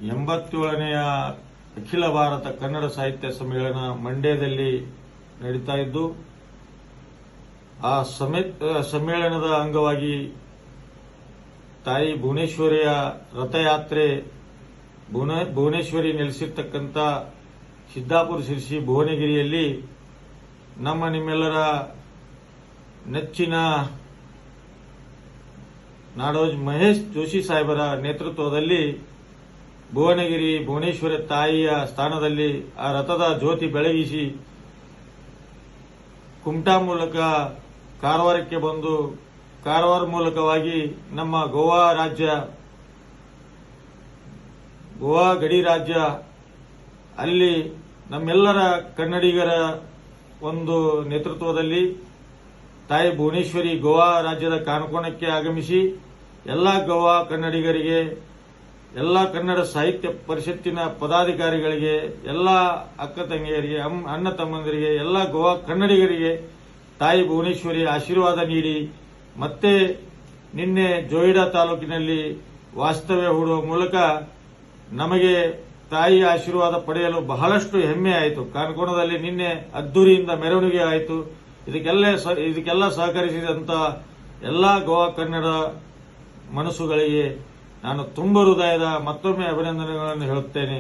87ನೇಯ ಅಖಿಲ ಭಾರತ ಕನ್ನಡ ಸಾಹಿತ್ಯ ಸಮ್ಮೇಳನ ಮಂಡ್ಯದಲ್ಲಿ ನಡೀತಾ ಇದ್ದು, ಆ ಸಮ್ಮೇಳನದ ಅಂಗವಾಗಿ ತಾಯಿ ಭುವನೇಶ್ವರಿಯ ರಥಯಾತ್ರೆ ಭುವನೇಶ್ವರಿ ನೆಲೆಸಿರ್ತಕ್ಕಂಥ ಸಿದ್ದಾಪುರ ಶಿರಸಿ ಭುವನಗಿರಿಯಲ್ಲಿ ನಿಮ್ಮೆಲ್ಲರ ನೆಚ್ಚಿನ ನಾಡೋಜ್ ಮಹೇಶ್ ಜೋಶಿ ಸಾಹೇಬರ ನೇತೃತ್ವದಲ್ಲಿ ಭುವನೇಶ್ವರಿ ತಾಯಿಯ ಸ್ಥಾನದಲ್ಲಿ ಆ ರಥದ ಜ್ಯೋತಿ ಬೆಳಗಿಸಿ ಕುಮಟಾ ಮೂಲಕ ಕಾರವಾರಕ್ಕೆ ಬಂದು ಕಾರವಾರ ಮೂಲಕವಾಗಿ ನಮ್ಮ ಗೋವಾ ಗಡಿ ರಾಜ್ಯ ಅಲ್ಲಿ ನಮ್ಮೆಲ್ಲರ ಕನ್ನಡಿಗರ ಒಂದು ನೇತೃತ್ವದಲ್ಲಿ ತಾಯಿ ಭುವನೇಶ್ವರಿ ಗೋವಾ ರಾಜ್ಯದ ಕಾನ್ಕೋಣಕ್ಕೆ ಆಗಮಿಸಿ ಎಲ್ಲ ಗೋವಾ ಕನ್ನಡಿಗರಿಗೆ, ಎಲ್ಲ ಕನ್ನಡ ಸಾಹಿತ್ಯ ಪರಿಷತ್ತಿನ ಪದಾಧಿಕಾರಿಗಳಿಗೆ, ಎಲ್ಲ ಅಕ್ಕ ತಂಗಿಯರಿಗೆ, ಅಣ್ಣ ತಮ್ಮಂದಿರಿಗೆ, ಎಲ್ಲ ಗೋವಾ ಕನ್ನಡಿಗರಿಗೆ ತಾಯಿ ಭುವನೇಶ್ವರಿ ಆಶೀರ್ವಾದ ನೀಡಿ ಮತ್ತೆ ನಿನ್ನೆ ಜೋಯಿಡಾ ತಾಲೂಕಿನಲ್ಲಿ ವಾಸ್ತವ್ಯ ಹೂಡುವ ಮೂಲಕ ನಮಗೆ ತಾಯಿಯ ಆಶೀರ್ವಾದ ಪಡೆಯಲು ಬಹಳಷ್ಟು ಹೆಮ್ಮೆ ಆಯಿತು. ಕಾನ್ಕೋಣದಲ್ಲಿ ನಿನ್ನೆ ಅದ್ದೂರಿಯಿಂದ ಮೆರವಣಿಗೆ ಆಯಿತು. ಇದಕ್ಕೆಲ್ಲ ಸಹಕರಿಸಿದಂತ ಎಲ್ಲ ಗೋವಾ ಕನ್ನಡ ಮನಸ್ಸುಗಳಿಗೆ ನಾನು ತುಂಬ ಹೃದಯದ ಮತ್ತೊಮ್ಮೆ ಅಭಿನಂದನೆಗಳನ್ನು ಹೇಳುತ್ತೇನೆ.